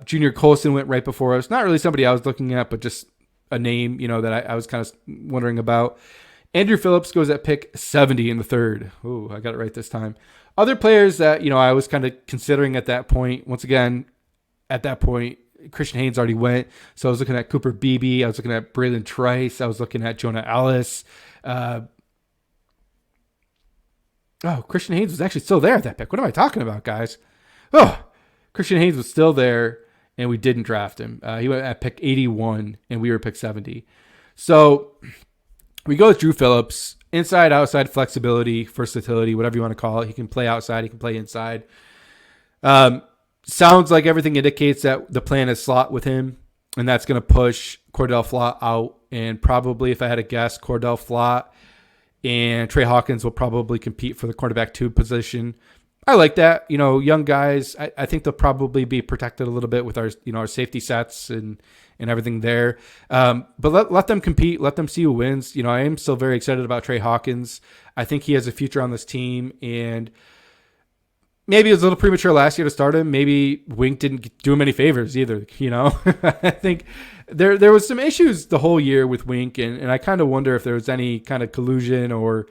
Junior Colson went right before us. Not really somebody I was looking at, but just a name, that I was kind of wondering about. Andrew Phillips goes at pick 70 in the third. Oh, I got it right this time. Other players that, I was kind of considering at that point. Once again, at that point, Christian Haynes already went. So I was looking at Cooper Beebe. I was looking at Braylon Trice. I was looking at Jonah Ellis. Christian Haynes was actually still there at that pick. What am I talking about, guys? Christian Haynes was still there, and we didn't draft him. He went at pick 81, and we were pick 70. So we go with Drew Phillips. Inside, outside flexibility, versatility, whatever you want to call it. He can play outside. He can play inside. Sounds like everything indicates that the plan is slot with him, and that's going to push Cordell Flott out. And probably, if I had to guess, Cordell Flott and Trey Hawkins will probably compete for the cornerback 2 position. I like that. Young guys, I think they'll probably be protected a little bit with our, our safety sets and everything there. But let them compete. Let them see who wins. I am still very excited about Trey Hawkins. I think he has a future on this team, and maybe it was a little premature last year to start him. Maybe Wink didn't do him any favors either. I think there was some issues the whole year with Wink, and I kind of wonder if there was any kind of collusion or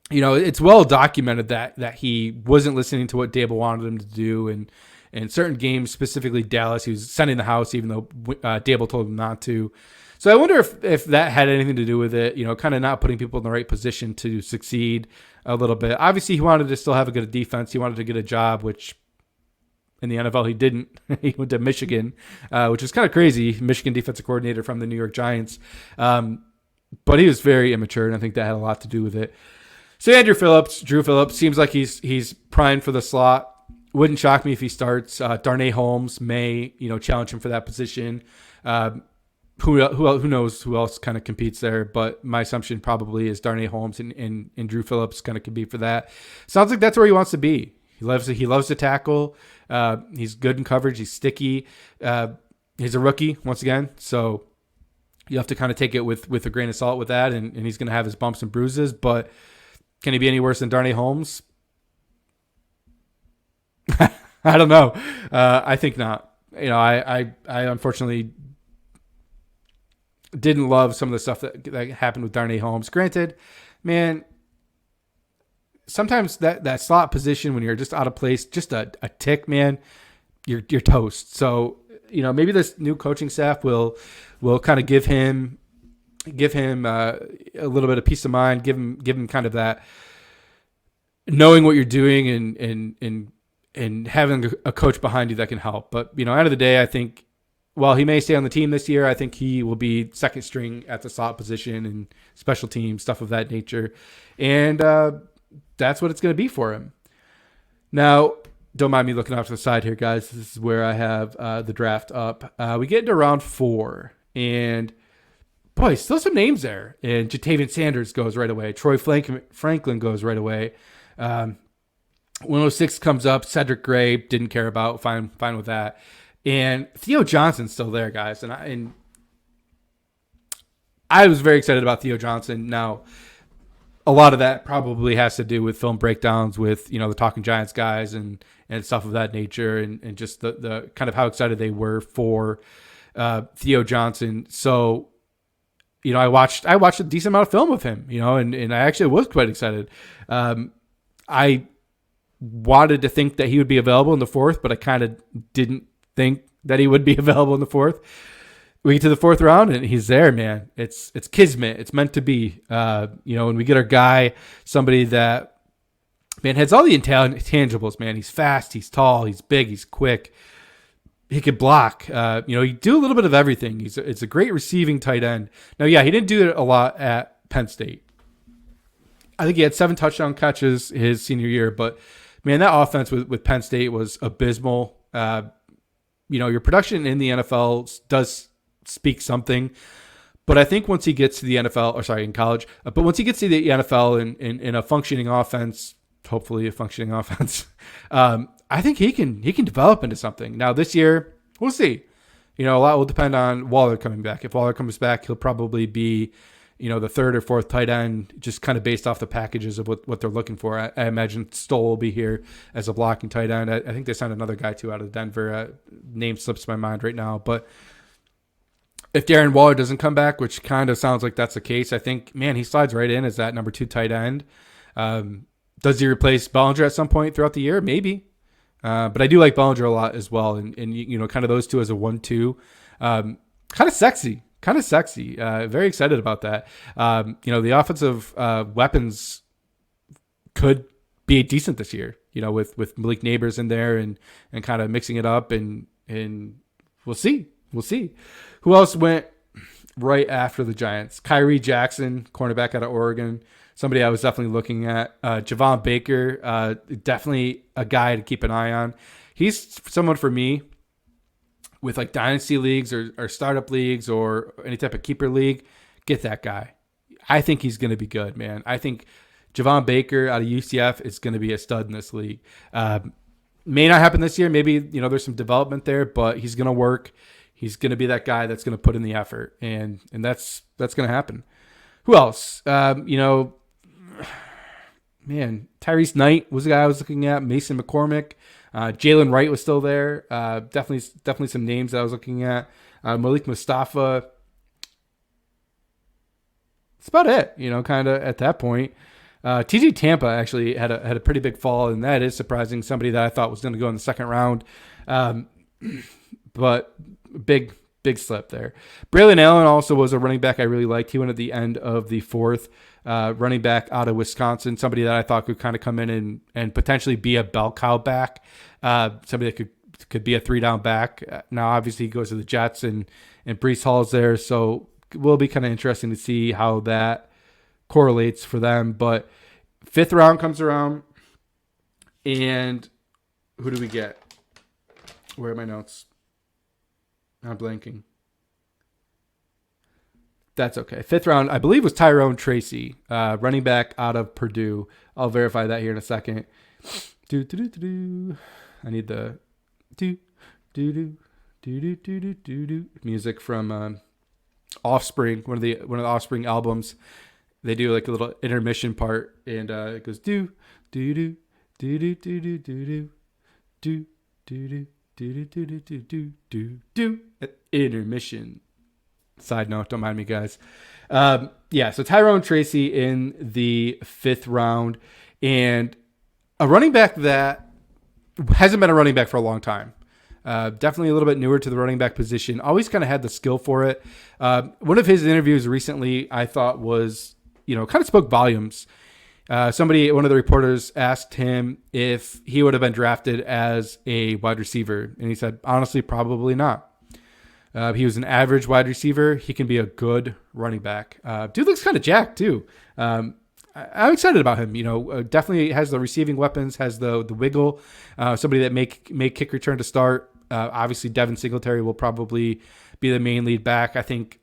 it's well documented that he wasn't listening to what Dable wanted him to do, and in certain games, specifically Dallas, he was sending the house even though Dable told him not to. So I wonder if that had anything to do with it, kind of not putting people in the right position to succeed a little bit. Obviously, he wanted to still have a good defense. He wanted to get a job, which in the NFL he didn't. He went to Michigan, which is kind of crazy. Michigan defensive coordinator from the New York Giants. But he was very immature, and I think that had a lot to do with it. So Drew Phillips, seems like he's primed for the slot. Wouldn't shock me if he starts. Darnay Holmes may, challenge him for that position. who knows who else kind of competes there, but my assumption probably is Darnay Holmes and Drew Phillips kind of compete for that. Sounds like that's where he wants to be. He loves to tackle. He's good in coverage. He's sticky. He's a rookie once again, so you have to kind of take it with a grain of salt with that, and he's going to have his bumps and bruises, but can he be any worse than Darnay Holmes? I don't know. I think not. I unfortunately didn't love some of the stuff that happened with Darnay Holmes. Granted, man, sometimes that slot position when you're just out of place, just a tick, man, you're toast. So, maybe this new coaching staff will kind of give him a little bit of peace of mind, give him kind of that knowing what you're doing and having a coach behind you that can help. But, end of the day, I think while he may stay on the team this year, I think he will be second string at the slot position and special team, stuff of that nature. And that's what it's going to be for him. Now, don't mind me looking off to the side here, guys. This is where I have the draft up. We get into round 4, and boy, still some names there. And Jatavian Sanders goes right away. Troy Franklin goes right away. 106 comes up. Cedric Gray, didn't care about. Fine with that. And Theo Johnson's still there, guys. And I was very excited about Theo Johnson. Now, a lot of that probably has to do with film breakdowns with, the Talking Giants guys and stuff of that nature, and just the kind of how excited they were for Theo Johnson. So, I watched a decent amount of film of him, and I actually was quite excited. I wanted to think that he would be available in the 4th, but I kind of didn't think that he would be available in the 4th. We get to the 4th round and he's there, man. It's kismet. It's meant to be. And we get our guy, somebody that, man, has all the intangibles, man. He's fast, he's tall, he's big, he's quick. He could block. He do a little bit of everything. It's a great receiving tight end. Now, yeah, he didn't do it a lot at Penn State. I think he had 7 touchdown catches his senior year, but man, that offense with Penn State was abysmal. Your production in the NFL does speak something, but I think once he gets to the NFL, in college, but once he gets to the NFL in a functioning offense, hopefully a functioning offense, I think he can develop into something. Now this year, we'll see. A lot will depend on Waller coming back. If Waller comes back, he'll probably be, the 3rd or 4th tight end, just kind of based off the packages of what they're looking for. I imagine Stoll will be here as a blocking tight end. I think they signed another guy too out of Denver. Name slips my mind right now, but if Darren Waller doesn't come back, which kind of sounds like that's the case, I think, man, he slides right in as that number 2 tight end. Does he replace Bellinger at some point throughout the year? Maybe. But I do like Bellinger a lot as well. And kind of those two as a 1-2. Kind of sexy. Very excited about that. The offensive weapons could be decent this year, with Malik Neighbors in there and kind of mixing it up. And we'll see. Who else went right after the Giants? Kyrie Jackson, cornerback out of Oregon. Somebody I was definitely looking at. Javon Baker, definitely a guy to keep an eye on. He's someone for me with like dynasty leagues or startup leagues or any type of keeper league. Get that guy. I think he's going to be good, man. I think Javon Baker out of UCF is going to be a stud in this league. May not happen this year. Maybe, there's some development there, but he's going to work. He's going to be that guy that's going to put in the effort, and that's going to happen. Who else? Man, Tyrese Knight was the guy I was looking at. Mason McCormick, Jalen Wright was still there. Definitely some names that I was looking at. Malik Mustafa. That's about it. Kind of at that point. TJ Tampa actually had a pretty big fall, and that is surprising. Somebody that I thought was going to go in the 2nd round, but big slip there. Braylon Allen also was a running back I really liked. He went at the end of the 4th. Running back out of Wisconsin, somebody that I thought could kind of come in and potentially be a bell cow back, somebody that could be a 3-down back. Now, obviously, he goes to the Jets, and Breece Hall's there, so it will be kind of interesting to see how that correlates for them. But 5th round comes around, and who do we get? Where are my notes? I'm blanking. That's okay. 5th round, I believe, was Tyrone Tracy, running back out of Purdue. I'll verify that here in a second. I need the music from Offspring, one of the Offspring albums. They do like a little intermission part, and it goes do do do do do do do do do do do do do do intermission. Side note, don't mind me, guys. So Tyrone Tracy in the 5th round, and a running back that hasn't been a running back for a long time. Definitely a little bit newer to the running back position. Always kind of had the skill for it. One of his interviews recently, I thought was, kind of spoke volumes. One of the reporters asked him if he would have been drafted as a wide receiver, and he said, honestly, probably not. He was an average wide receiver. He can be a good running back. Dude looks kind of jacked too. I'm excited about him. Definitely has the receiving weapons, has the wiggle. Somebody that make kick return to start. Obviously, Devin Singletary will probably be the main lead back. I think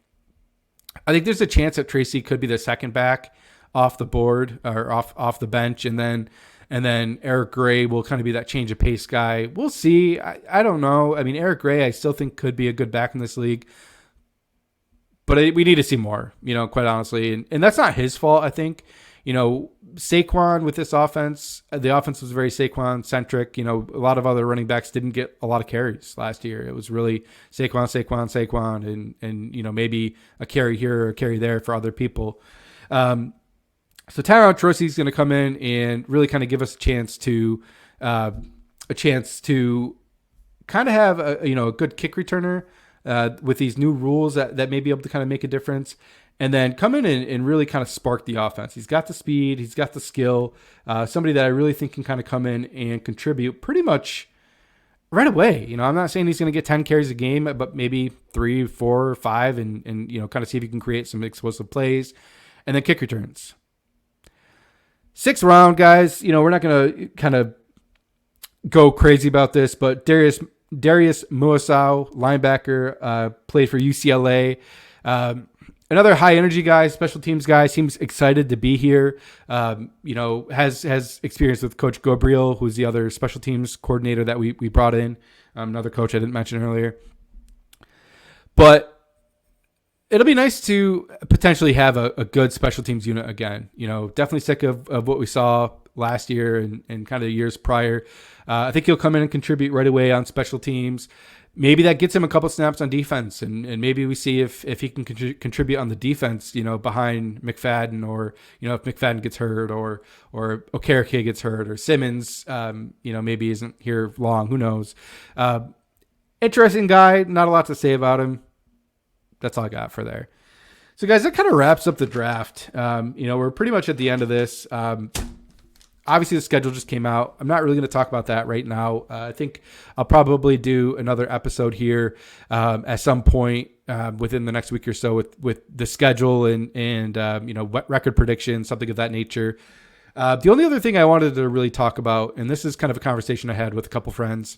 there's a chance that Tracy could be the second back off the board or off the bench, and then Eric Gray will kind of be that change of pace guy. We'll see. I don't know. I mean, Eric Gray, I still think could be a good back in this league, but we need to see more, quite honestly. And that's not his fault, I think. Saquon with this offense, the offense was very Saquon centric. A lot of other running backs didn't get a lot of carries last year. It was really Saquon, and maybe a carry here or a carry there for other people. So Tyrone Tracy is going to come in and really kind of give us a chance to kind of have a good kick returner with these new rules that may be able to kind of make a difference, and then come in and really kind of spark the offense. He's got the speed, he's got the skill, somebody that I really think can kind of come in and contribute pretty much right away. I'm not saying he's going to get 10 carries a game, but maybe 3, 4, 5, and kind of see if he can create some explosive plays, and then kick returns. 6th round, guys, we're not going to kind of go crazy about this, but Darius Muasau, linebacker, played for UCLA. Another high energy guy, special teams guy, seems excited to be here. Has experience with Coach Gabriel, who's the other special teams coordinator that we brought in. Another coach I didn't mention earlier. But it'll be nice to potentially have a good special teams unit again. Definitely sick of what we saw last year and kind of years prior. I think he'll come in and contribute right away on special teams. Maybe that gets him a couple snaps on defense, and maybe we see if he can contribute on the defense, behind McFadden, or if McFadden gets hurt, or Okereke gets hurt, or Simmons, maybe isn't here long. Who knows? Interesting guy. Not a lot to say about him. That's all I got for there. So, guys, that kind of wraps up the draft. We're pretty much at the end of this. Obviously, the schedule just came out. I'm not really going to talk about that right now. I think I'll probably do another episode here at some point within the next week or so with the schedule and record predictions, something of that nature. The only other thing I wanted to really talk about, and this is kind of a conversation I had with a couple friends,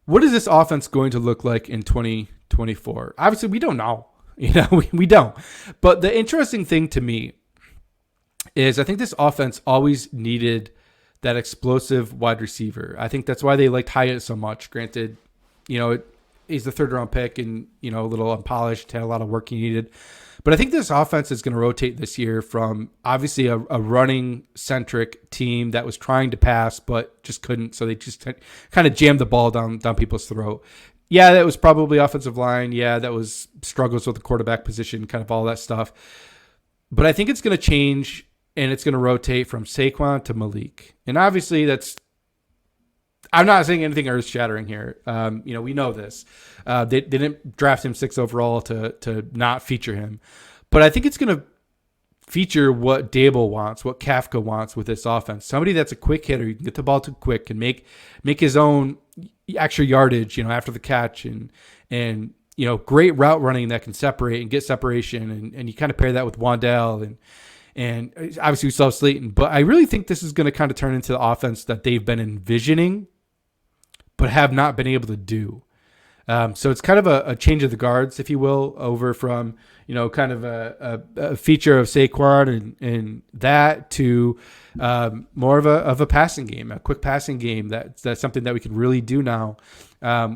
what is this offense going to look like in 2024? Obviously, we don't know. We don't. But the interesting thing to me is I think this offense always needed that explosive wide receiver. I think that's why they liked Hyatt so much. Granted, he's the 3rd round pick and, a little unpolished, had a lot of work he needed. But I think this offense is going to rotate this year from obviously a running-centric team that was trying to pass but just couldn't, so they just kind of jammed the ball down people's throat. Yeah, that was probably offensive line. Yeah, that was struggles with the quarterback position, kind of all that stuff. But I think it's going to change, and it's going to rotate from Saquon to Malik. And obviously I'm not saying anything earth-shattering here. We know this. They didn't draft him 6th overall to not feature him. But I think it's going to feature what Dable wants, what Kafka wants with this offense. Somebody that's a quick hitter, you can get the ball too quick and make his own extra yardage, after the catch, and great route running that can separate and get separation. And you kind of pair that with Wandell and obviously we saw Slayton. But I really think this is going to kind of turn into the offense that they've been envisioning but have not been able to do. So it's kind of a change of the guards, if you will, over from, kind of a feature of Saquon and that to more of a passing game, a quick passing game. That's something that we can really do now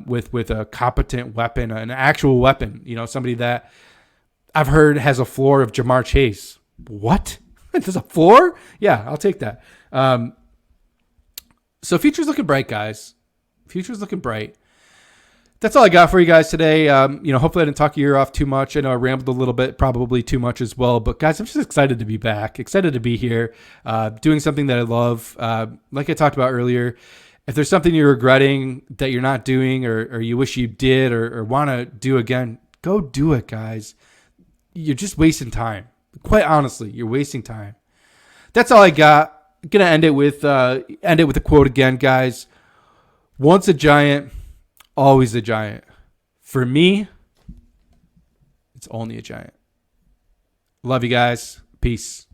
with a competent weapon, an actual weapon. Somebody that I've heard has a floor of Jamar Chase. What? There's a floor? Yeah, I'll take that. So future's looking bright, guys. Future's looking bright. That's all I got for you guys today. Hopefully I didn't talk your ear off too much. I know I rambled a little bit, probably too much as well. But guys, I'm just excited to be back, excited to be here, doing something that I love. Like I talked about earlier, if there's something you're regretting that you're not doing or you wish you did or want to do again, go do it, guys. You're just wasting time. Quite honestly, you're wasting time. That's all I got. I'm gonna end it with a quote again, guys. Once a giant, always a giant. For me, it's only a giant. Love you guys. Peace.